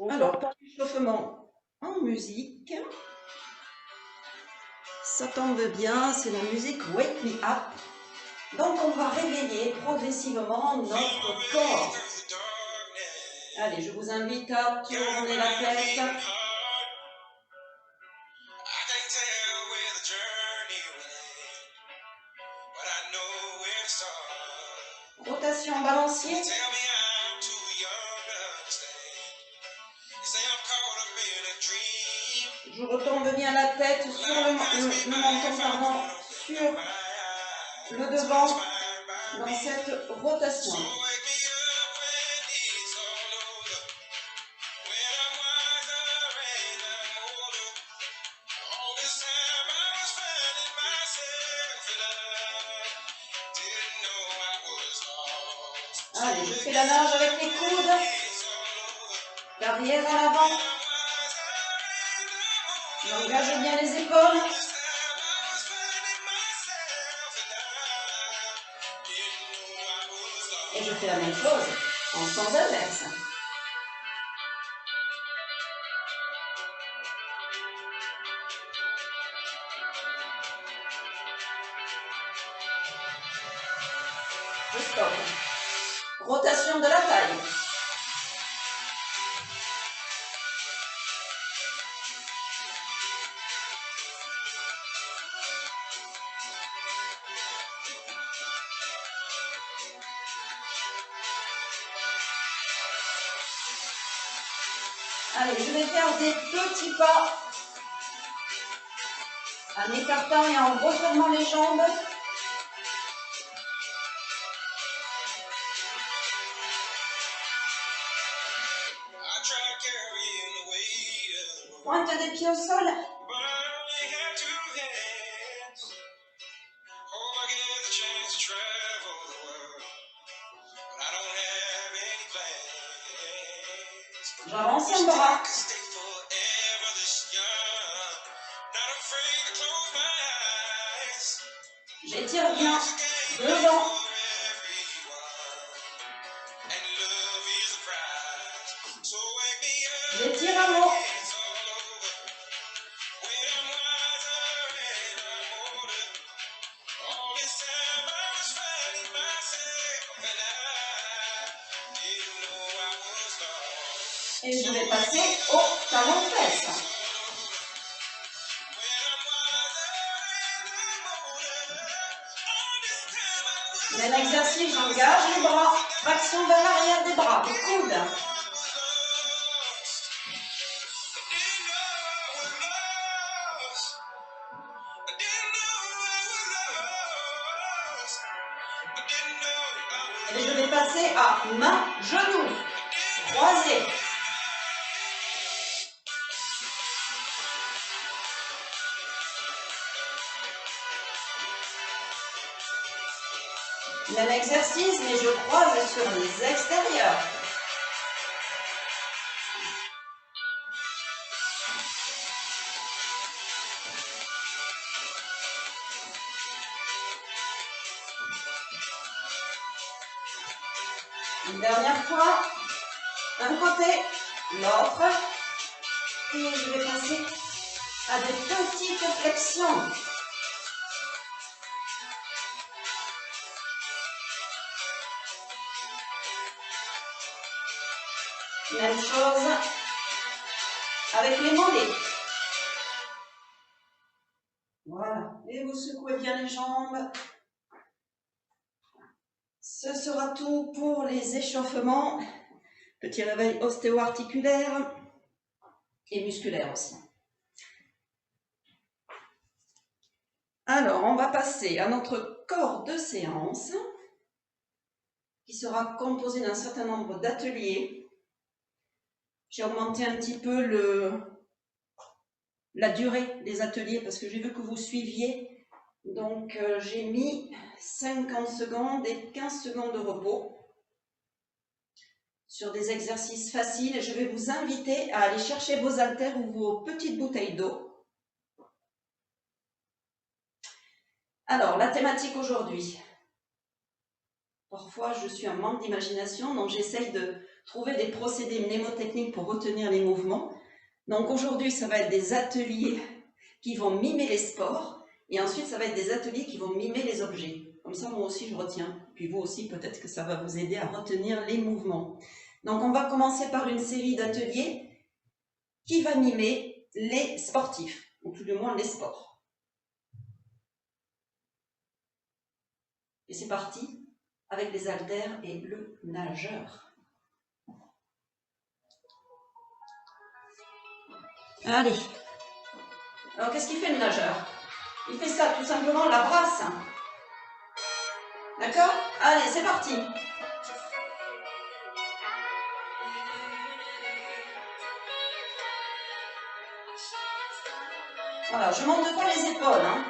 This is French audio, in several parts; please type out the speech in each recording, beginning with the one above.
Alors, pour l'échauffement en musique, ça tombe bien, c'est la musique Wake Me Up. Donc, on va réveiller progressivement notre corps. Allez, je vous invite à tourner la tête. Rotation balancier. Je retombe bien la tête sur le menton, pardon, sur le devant dans cette rotation. Allez, je fais la nage avec les coudes, l'arrière à l'avant. J'engage bien les épaules. Et je fais la même chose en sens inverse. Je stoppe. Rotation de la taille. Allez, je vais faire des petits pas en écartant et en refermant les jambes. Pointe des pieds au sol. J'avance un bras. J'étire bien devant. J'étire à l'eau. Et je vais passer au talon de fesse. Même exercice, j'engage les bras. Traction vers l'arrière des bras, les coudes. Et je vais passer à main, genou, croisé. Même exercice, mais je croise sur les extérieurs. Une dernière fois, un côté, l'autre. Et je vais passer à des petites flexions. Même chose avec les mollets. Voilà. Et vous secouez bien les jambes. Ce sera tout pour les échauffements. Petit réveil ostéo-articulaire et musculaire aussi. Alors, on va passer à notre corps de séance qui sera composé d'un certain nombre d'ateliers. J'ai augmenté un petit peu la durée des ateliers parce que j'ai vu que vous suiviez. Donc, j'ai mis 50 secondes et 15 secondes de repos sur des exercices faciles. Je vais vous inviter à aller chercher vos haltères ou vos petites bouteilles d'eau. Alors, la thématique aujourd'hui. Parfois, je suis en manque d'imagination, donc j'essaye de trouver des procédés mnémotechniques pour retenir les mouvements. Donc aujourd'hui, ça va être des ateliers qui vont mimer les sports, et ensuite, ça va être des ateliers qui vont mimer les objets. Comme ça, moi aussi, je retiens. Puis vous aussi, peut-être que ça va vous aider à retenir les mouvements. Donc, on va commencer par une série d'ateliers qui va mimer les sportifs, ou tout du moins les sports. Et c'est parti avec les haltères et le nageur. Allez. Alors, qu'est-ce qu'il fait le nageur? Il fait ça, tout simplement, la brasse. D'accord? Allez, c'est parti. Voilà, je monte pas les épaules. Hein.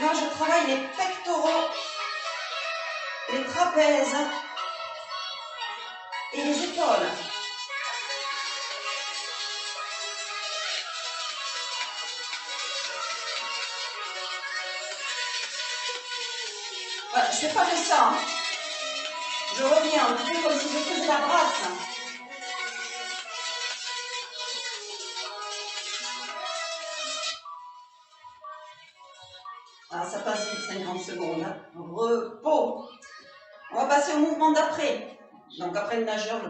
Là, je travaille les pectoraux, les trapèzes et les épaules. Voilà, je ne fais pas que ça. Hein. Je reviens un petit peu comme si je faisais la brasse. Ah, ça passe vite, 50 secondes. Hein. Repos. On va passer au mouvement d'après. Donc après le nageur, le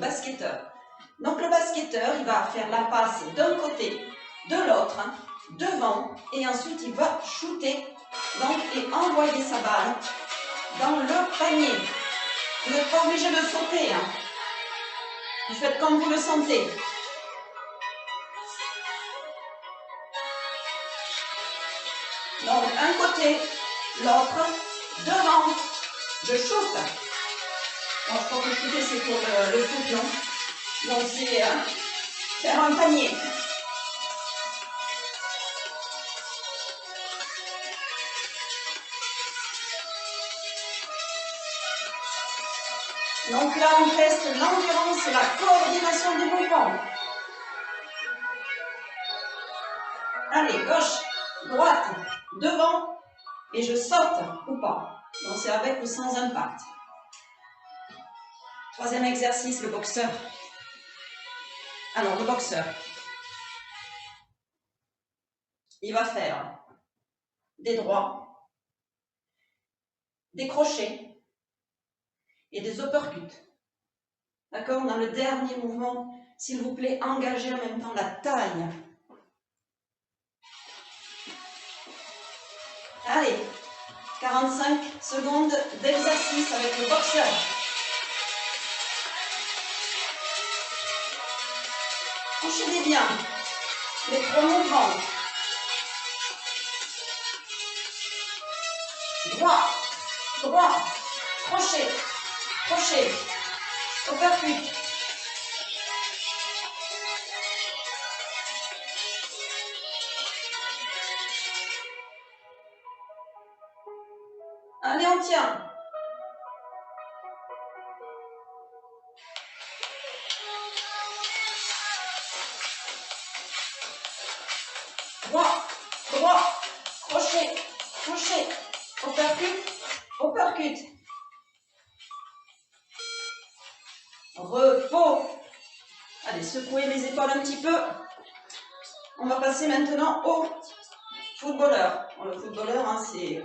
basketteur. Donc le basketteur, il va faire la passe d'un côté, de l'autre, hein, devant, et ensuite il va shooter donc, et envoyer sa balle dans le panier. Vous n'êtes pas obligé de sauter. Hein. Vous faites comme vous le sentez. Donc un côté, l'autre, devant, je shoot. Bon, je crois que shooter c'est pour le foot, non? Donc c'est faire un panier. Donc là, on teste l'endurance et la coordination des mouvements. Allez, gauche, droite, devant, et je saute ou pas. Donc c'est avec ou sans impact. Troisième exercice, le boxeur. Alors, le boxeur, il va faire des droits, des crochets et des uppercuts. D'accord? Dans le dernier mouvement, s'il vous plaît, engagez en même temps la taille. Allez, 45 secondes d'exercice avec le boxeur. Enchaînez bien les 3 mouvements. Droit, droit, crochet, crochet, uppercut. Allez, on tient. Droit, droit, crochet, crochet, uppercut, uppercut. Repos. Allez, secouez les épaules un petit peu. On va passer maintenant au footballeur. Bon, le footballeur, hein, c'est...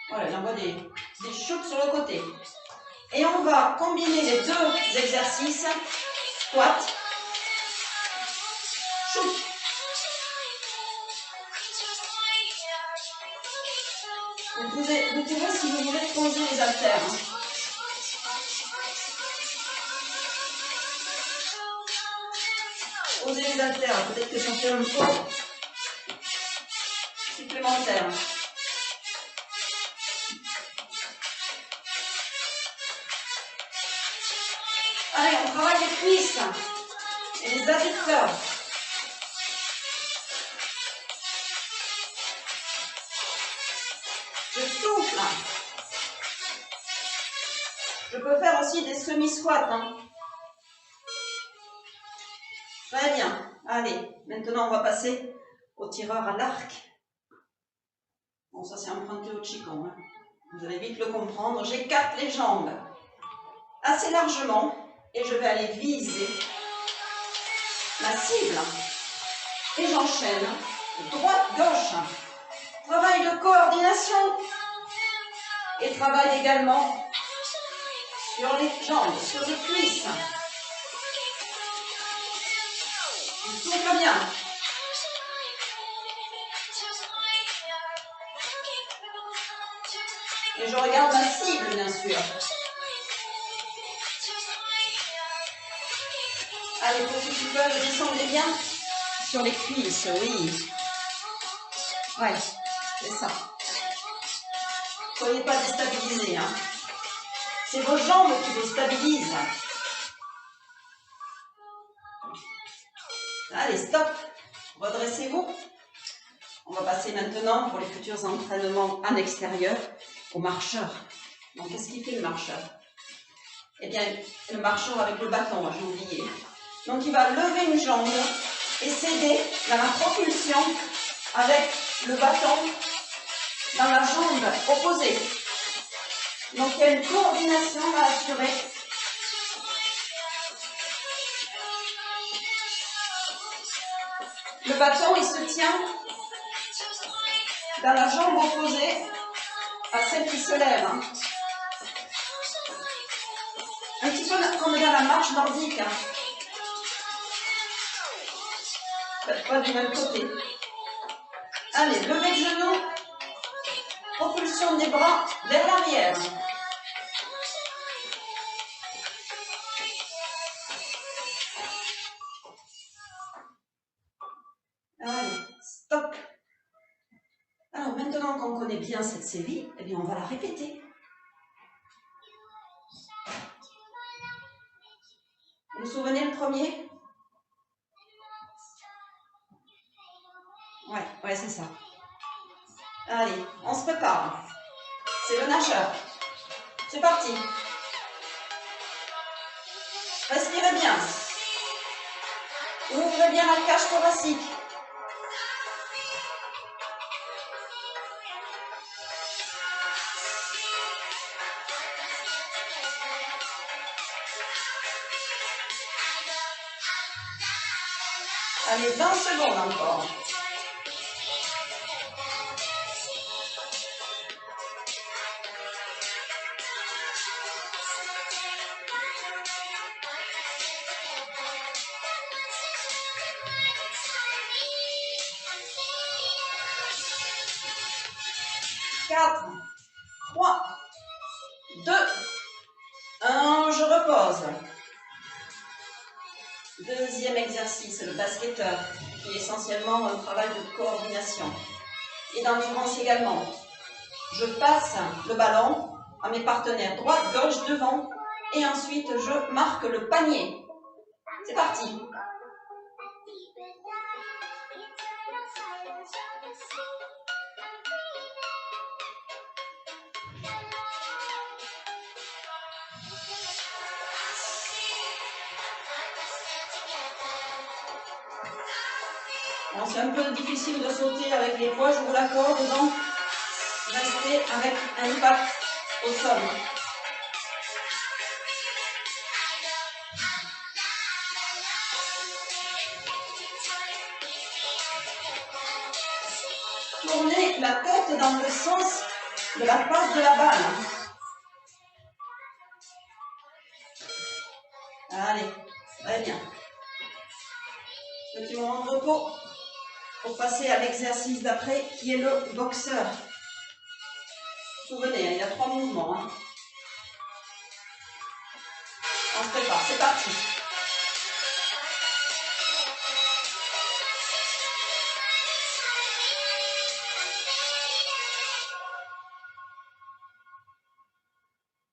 Voilà, il envoie des shoots sur le côté. Et on va combiner les deux exercices. Squat, shoot. Vous pouvez, si vous voulez, poser les haltères. Posez les haltères, peut-être que ça fait un peu supplémentaire. Allez, on travaille les cuisses et les adducteurs. Je souffle. Je peux faire aussi des semi-squats. Hein. Très bien. Allez, maintenant on va passer au tireur à l'arc. Bon, ça c'est emprunté au Qigong. Hein. Vous allez vite le comprendre. J'écarte les jambes assez largement et je vais aller viser ma cible. Et j'enchaîne droite-gauche. Travail de coordination et travail également sur les jambes, sur les cuisses. Je souffle bien. Et je regarde ma cible, bien sûr. Allez, pour ceux qui peuvent, descendez bien sur les cuisses, oui. Ouais, c'est ça. Soyez pas déstabilisés, hein. C'est vos jambes qui vous stabilisent. Allez, stop. Redressez-vous. On va passer maintenant, pour les futurs entraînements en extérieur, au marcheur. Donc, qu'est-ce qu'il fait le marcheur? Eh bien, le marcheur avec le bâton, j'ai oublié. Donc, il va lever une jambe et s'aider dans la propulsion avec le bâton dans la jambe opposée. Donc, il y a une coordination à assurer. Le bâton, il se tient dans la jambe opposée à celle qui se lève. Un petit peu comme dans la marche nordique. Pas du même côté. Allez, levée de genoux. Propulsion des bras vers l'arrière. Allez, stop. Alors maintenant qu'on connaît bien cette série, eh bien on va la répéter. Vous vous souvenez le premier? Ouais, c'est ça. Allez, on se prépare. C'est le nageur. C'est parti. Respirez bien. Ouvrez bien la cage thoracique. Allez, 20 secondes encore. Quatre, 3, 2, 1, je repose. Deuxième exercice, le basketteur, qui est essentiellement un travail de coordination et d'endurance également. Je passe le ballon à mes partenaires droite, gauche, devant et ensuite je marque le panier. C'est parti. Bon, c'est un peu difficile de sauter avec les poids, je vous l'accorde, donc restez avec un impact au sol. Tournez la tête dans le sens de la passe de la balle. Allez, très bien. Petit moment de repos pour passer à l'exercice d'après qui est le boxeur. Souvenez, il y a 3 mouvements. Hein. On se prépare, c'est parti.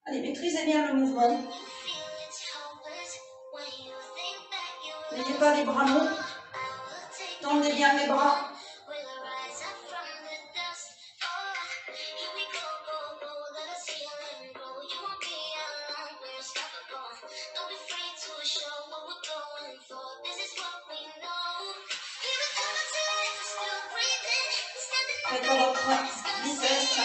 Allez, maîtrisez bien le mouvement. N'ayez pas les bras mous. Tendez bien les bras. Faites votre vitesse.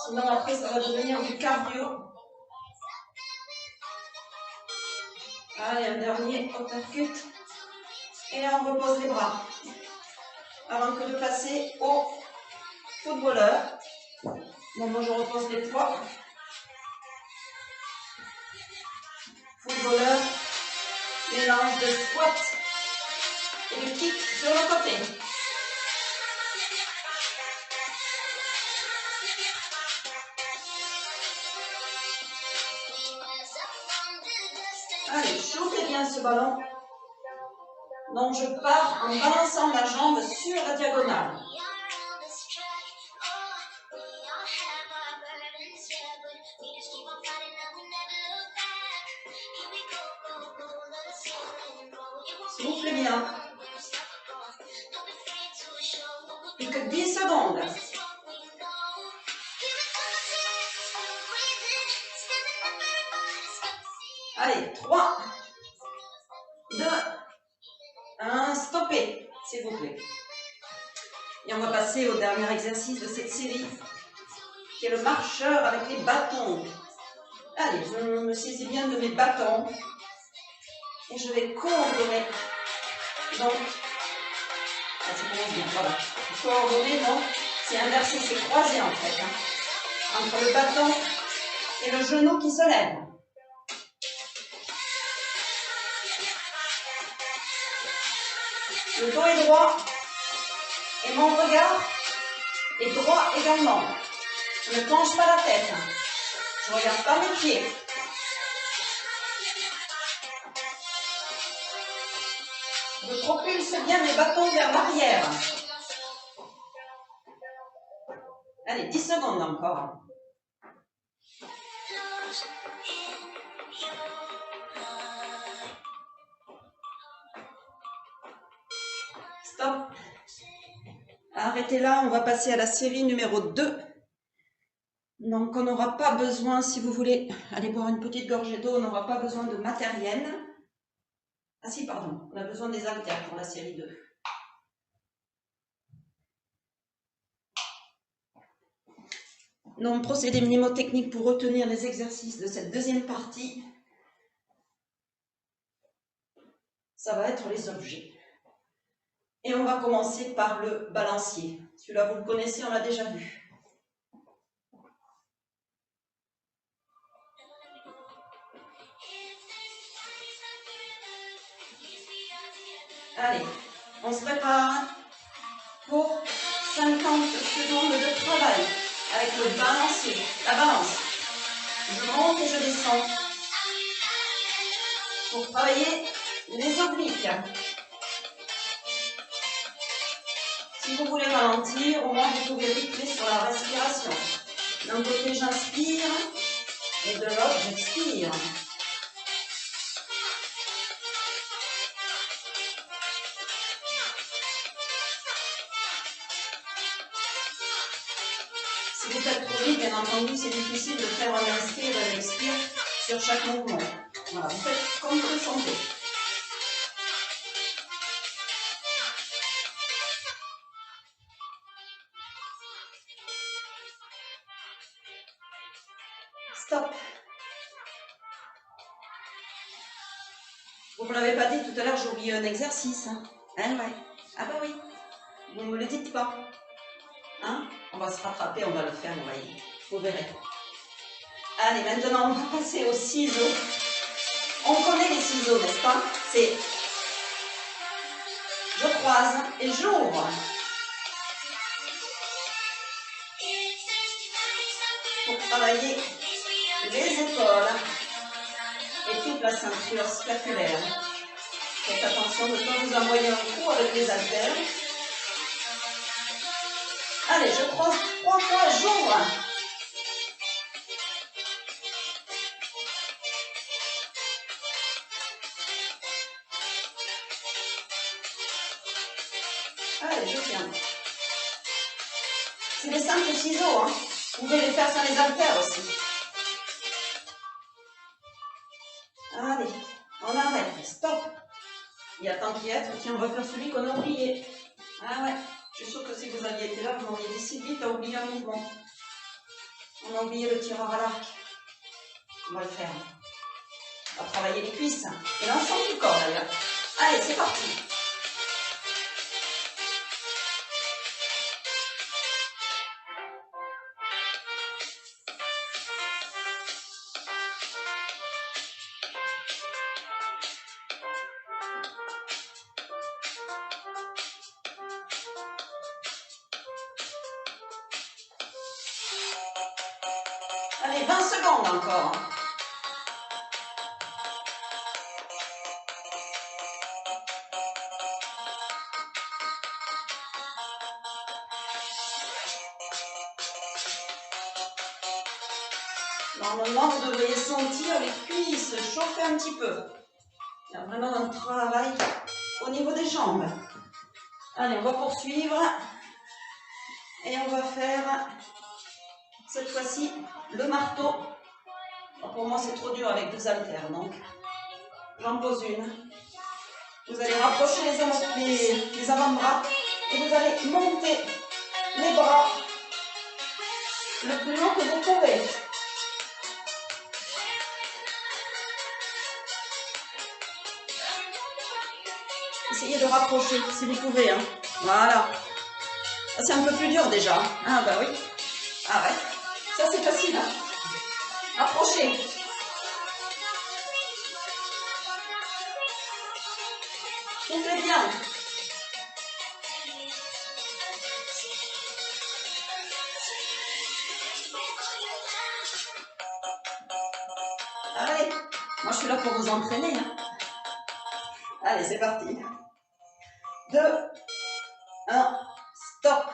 Sinon, après, ça va devenir du cardio. Allez, un dernier uppercut. Et on repose les bras. Avant que de passer au footballeur. Bon, moi, je repose les poids. Footballeur, mélange de squat et de kick sur le côté. Allez, chauffez bien ce ballon. Donc je pars en balançant la jambe sur la diagonale. Soufflez bien. Plus que 10 secondes. Allez, 3, 2, 1, stoppez, s'il vous plaît. Et on va passer au dernier exercice de cette série, qui est le marcheur avec les bâtons. Allez, je me saisis bien de mes bâtons et je vais coordonner. Donc, ça commence bien, voilà. Coordonner, donc, c'est inverser, c'est croiser en fait, hein, entre le bâton et le genou qui se lève. Le dos est droit et mon regard est droit également. Je ne penche pas la tête. Je ne regarde pas mes pieds. Je propulse bien mes bâtons vers l'arrière. Allez, 10 secondes encore. Stop. Arrêtez là, on va passer à la série numéro 2. Donc on n'aura pas besoin, si vous voulez aller boire une petite gorgée d'eau, on n'aura pas besoin de matériel. Ah si, pardon, on a besoin des haltères pour la série 2. Donc procédé mnémotechnique pour retenir les exercices de cette deuxième partie. Ça va être les objets. Et on va commencer par le balancier. Celui-là, vous le connaissez, on l'a déjà vu. Allez, on se prépare pour 50 secondes de travail avec le balancier, la balance. Je monte et je descends pour travailler les obliques. Si vous voulez ralentir, au moins vous pouvez rythmer sur la respiration. D'un côté, j'inspire et de l'autre, j'expire. Si vous faites trop vite, bien entendu, c'est difficile de faire un inspire et un expire sur chaque mouvement. Voilà, vous faites comme vous le sentez. Stop. Vous ne me l'avez pas dit tout à l'heure, j'ai oublié un exercice. Hein, ouais. Ah bah oui. Vous ne me le dites pas. Hein? On va se rattraper, on va le faire, voyez. Vous verrez. Allez, maintenant, on va passer aux ciseaux. On connaît les ciseaux, n'est-ce pas? C'est je croise et j'ouvre. Pour travailler les épaules et toute la ceinture scapulaire. Faites attention de ne pas vous envoyer un coup avec les haltères. Allez, je croise 3 fois, j'ouvre. Allez, je tiens. C'est des simples ciseaux, hein. Vous pouvez les faire sur les haltères aussi. Allez, on arrête, stop. Il y a tant qu'y être, tiens, on va faire celui qu'on a oublié. Ah ouais, je suis sûre que si vous aviez été là, vous m'auriez dit si vite à oublier un mouvement. On a oublié le tireur à l'arc. On va le faire. On va travailler les cuisses et l'ensemble du corps d'ailleurs. Allez, c'est parti. Allez, 20 secondes encore. Normalement, vous devriez sentir les cuisses chauffer un petit peu. Il y a vraiment un travail au niveau des jambes. Allez, on va poursuivre. Et on va faire, cette fois-ci, le marteau. Alors pour moi, c'est trop dur avec 2 haltères, donc j'en pose une. Vous allez rapprocher les avant-bras et vous allez monter les bras le plus long que vous pouvez. Essayez de rapprocher si vous pouvez. Hein. Voilà. Ça, c'est un peu plus dur déjà. Ah bah oui. Ah ouais. Ça, c'est facile. Hein. Approchez. Soufflez bien. Allez. Moi, je suis là pour vous entraîner. Hein. Allez, c'est parti. 2, 1, stop.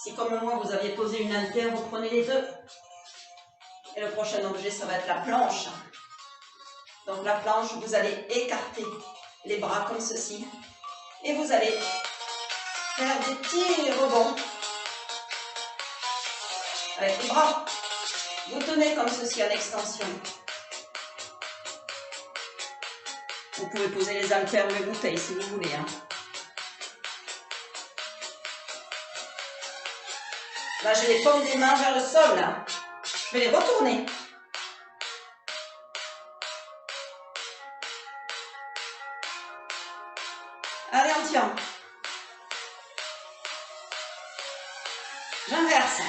Si comme moi, vous aviez posé une haltère, vous prenez les 2. Et le prochain objet, ça va être la planche. Donc la planche, vous allez écarter les bras comme ceci. Et vous allez faire des petits rebonds avec les bras. Vous tenez comme ceci à l'extension. Vous pouvez poser les haltères ou les bouteilles si vous voulez. Hein. Là, j'ai les paumes des mains vers le sol. Là. Je vais les retourner. Allez, on tient. J'inverse.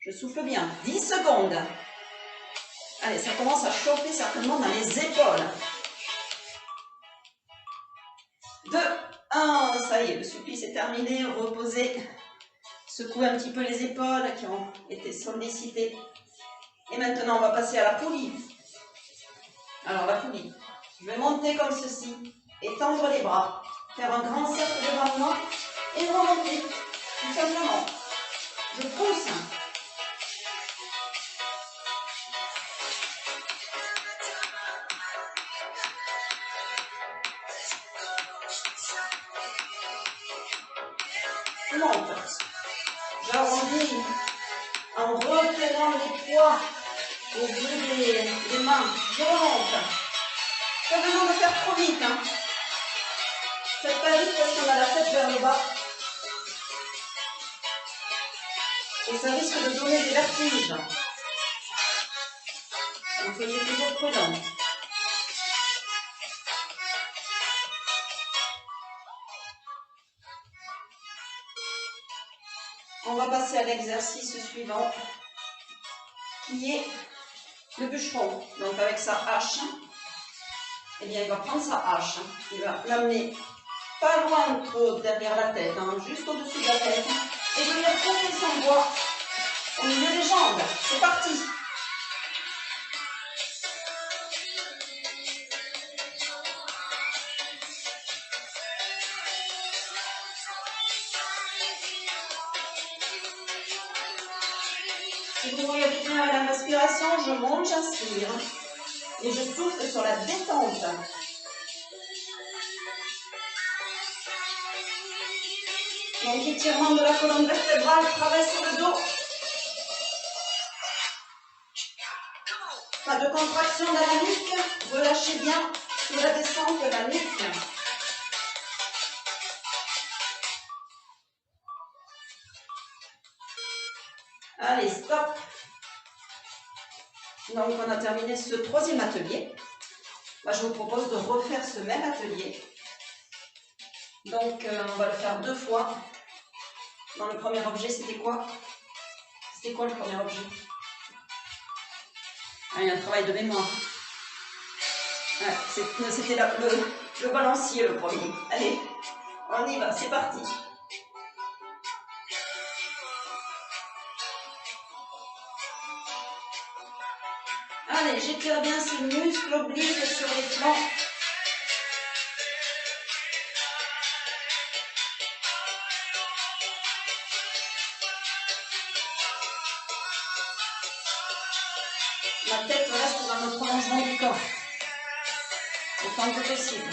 Je souffle bien. 10 secondes. Allez, ça commence à chauffer certainement dans les épaules. 2, 1, ça y est, le supplice est terminé. Reposez. Secouez un petit peu les épaules qui ont été sollicitées. Et maintenant, on va passer à la poulie. Alors, la poulie. Je vais monter comme ceci, étendre les bras, faire un grand cercle devant moi et remonter, tout simplement. Je pousse. Je monte. J'arrondis en retenant les poids au bout des mains. Je remonte. Pas besoin de faire trop vite. Hein. Faites pas vite parce qu'on a la tête vers le bas. Et ça risque de donner des vertiges. Donc soyez toujours prudent. On va passer à l'exercice suivant, qui est le bûcheron. Donc avec sa hache, eh bien il va prendre sa hache, il va l'amener pas loin trop derrière la tête, hein, juste au-dessus de la tête, et venir couper son bois au milieu des jambes. C'est parti. Si vous regardez bien à la respiration, je monte, j'inspire et je souffle sur la détente. Donc étirement de la colonne vertébrale, travail sur le dos. Pas de contraction dans la nuque, relâchez bien sur la descente de la nuque. Allez, stop. Donc, on a terminé ce troisième atelier. Moi, je vous propose de refaire ce même atelier. Donc, on va le faire 2 fois. Dans le premier objet, c'était quoi? C'était quoi le premier objet? Ah, il y a un travail de mémoire. Ouais, c'était le balancier, le premier. Allez, on y va, c'est parti. Allez, j'étire bien ces muscles obliques sur les flancs. Ma tête reste dans le prolongement du corps, autant que possible.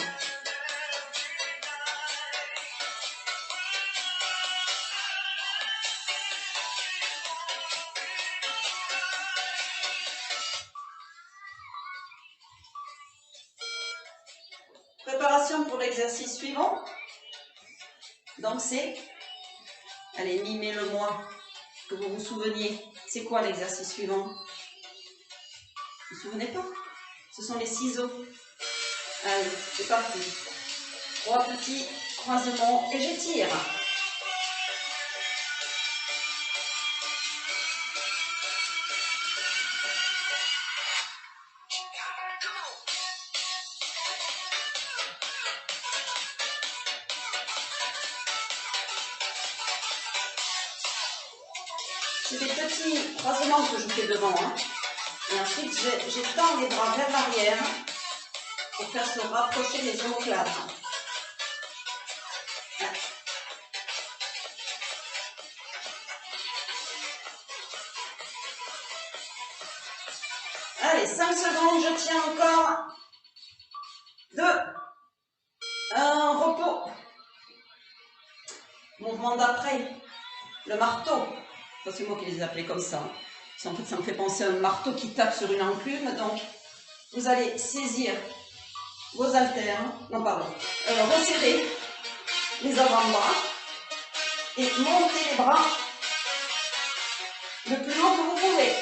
Préparation pour l'exercice suivant. Donc c'est, allez, mimez-le-moi, que vous vous souveniez. C'est quoi l'exercice suivant? Vous vous souvenez pas? Ce sont les ciseaux. Allez, c'est parti. 3 petits croisements et j'étire. C'est des petits croisements que je fais devant. Hein. Et ensuite, j'étends les bras vers l'arrière pour faire se rapprocher les omoplates. Allez, 5 secondes, je tiens encore. 2. 1, repos. Mouvement d'après. Le marteau. C'est moi qui les ai appelés comme ça. En fait, ça me fait penser à un marteau qui tape sur une enclume. Donc, vous allez saisir vos haltères. Non, pardon. Resserrer les avant-bras et monter les bras le plus haut que vous pouvez.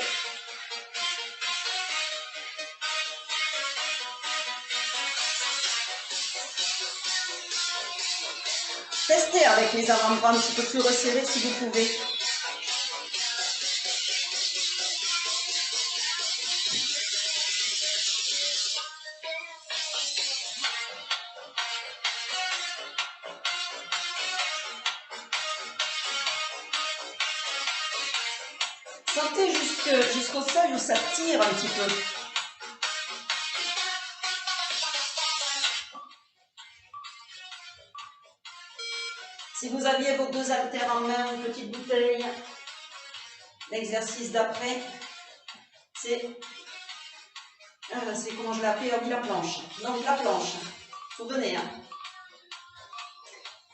Testez avec les avant-bras un petit peu plus resserrés si vous pouvez. Sentez jusqu'au seuil où ça tire un petit peu. Si vous aviez vos 2 haltères en main, une petite bouteille, l'exercice d'après, c'est comment je l'ai appelé, la planche. Donc la planche, souvenez, hein.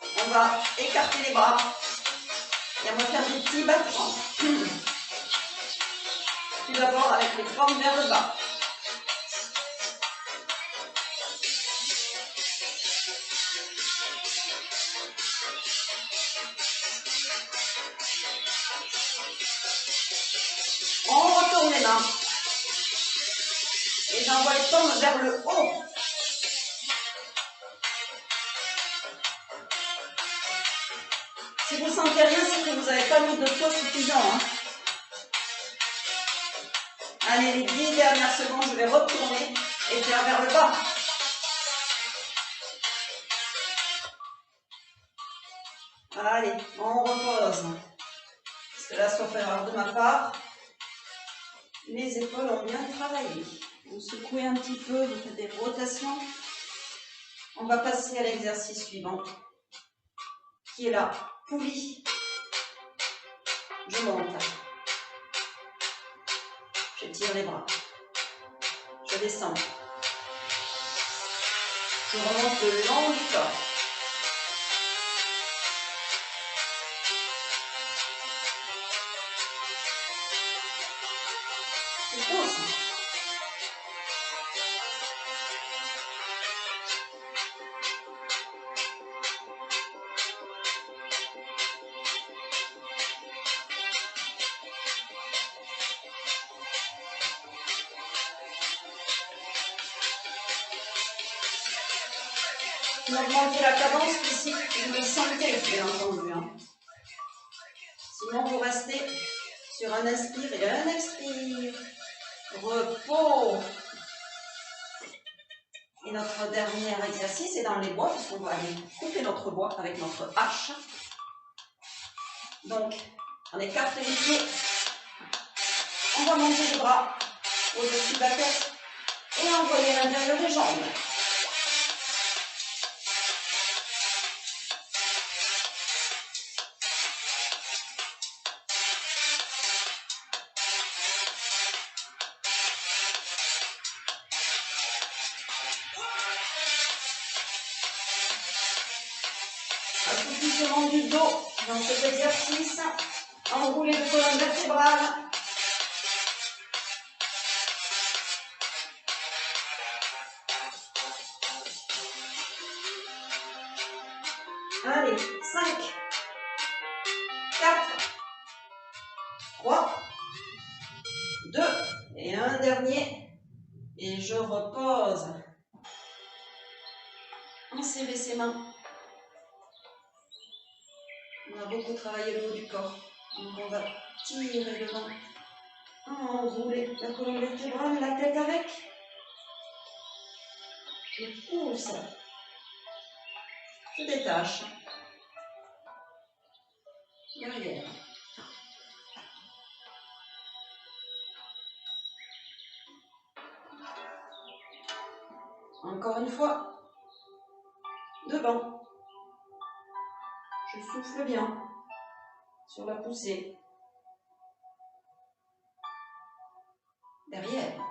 On va écarter les bras et on va faire des petits battements. Tout d'abord avec les pommes vers le bas. On retourne les mains. Et j'envoie les pommes vers le haut. Si vous ne sentez rien, c'est que vous n'avez pas mis de poids suffisant. Hein. Allez, les 10 dernières secondes, je vais retourner et faire vers le bas. Allez, on repose. Parce que là, sauf erreur de ma part, les épaules ont bien travaillé. Vous secouez un petit peu, vous faites des rotations. On va passer à l'exercice suivant, qui est la poulie. Je monte. Je tire les bras. Je descends. Je remonte le long du corps. C'est beau ça. augmentez la cadence si vous le sentez, bien entendu. Hein. Sinon, vous restez sur un inspire et un expire. Repos. Et notre dernier exercice est dans les bois, puisqu'on va aller couper notre bois avec notre hache. Donc, on écarte les pieds. On va monter les bras au-dessus de la tête et envoyer à l'intérieur des jambes. Assouplissement du dos dans cet exercice. Enroulé de colonne vertébrale. Allez, 5, 4, 3, 2, et un dernier. Et je repose. Enserrez ses mains. On a beaucoup travaillé le haut du corps. Donc on va tirer devant. Enrouler la colonne vertébrale, la tête avec. Je pousse. Je détache. Derrière. Encore une fois. Devant. Je souffle bien sur la poussée. Derrière.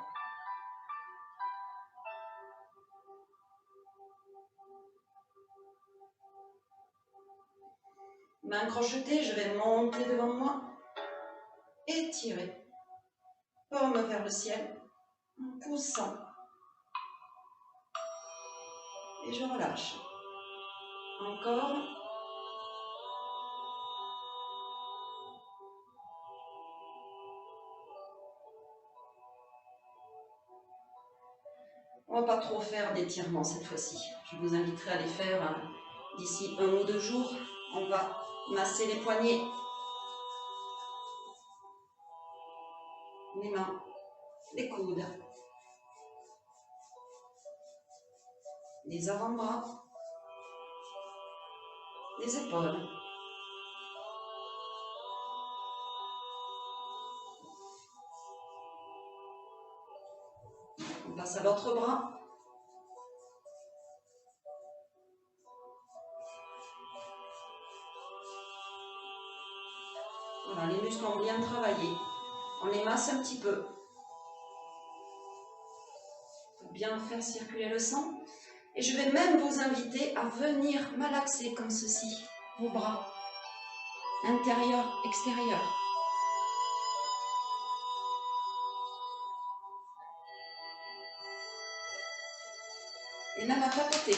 Main crochetée, je vais monter devant moi. Étirer. Paume vers le ciel. En poussant. Et je relâche. Encore. On ne va pas trop faire d'étirements cette fois-ci. Je vous inviterai à les faire d'ici 1 ou 2 jours. On va masser les poignets, les mains, les coudes, les avant-bras, les épaules. On passe à l'autre bras. Voilà, les muscles ont bien travaillé. On les masse un petit peu pour bien faire circuler le sang. Et je vais même vous inviter à venir malaxer comme ceci, vos bras, intérieur, extérieur. Et même à tapoter.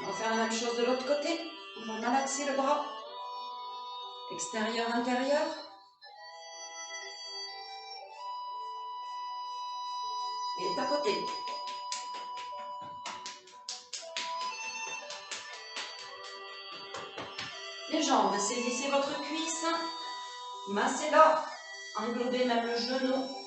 On va faire la même chose de l'autre côté. On va malaxer le bras, extérieur, intérieur. Et tapoter. Les jambes, saisissez votre cuisse, massez-la, englobez même le genou.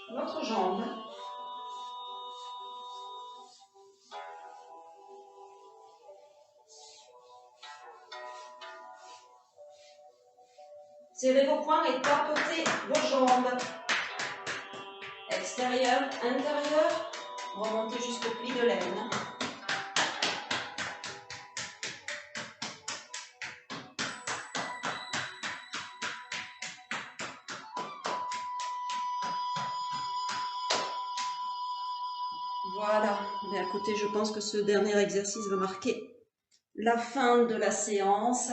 L'autre jambe. Serrez vos poings et tapotez vos jambes. Extérieur, intérieur. Remontez jusqu'au pli de l'aine. Voilà. Mais écoutez, je pense que ce dernier exercice va marquer la fin de la séance.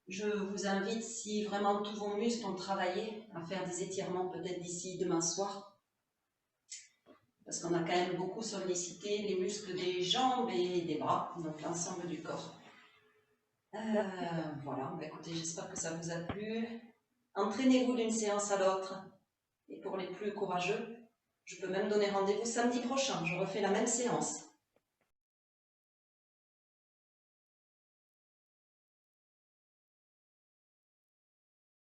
Je vous invite, si vraiment tous vos muscles ont travaillé, à faire des étirements peut-être d'ici demain soir. parce qu'on a quand même beaucoup sollicité les muscles des jambes et des bras, donc l'ensemble du corps. Voilà, bah écoutez, j'espère que ça vous a plu. Entraînez-vous d'une séance à l'autre. Et pour les plus courageux, je peux même donner rendez-vous samedi prochain. Je refais la même séance.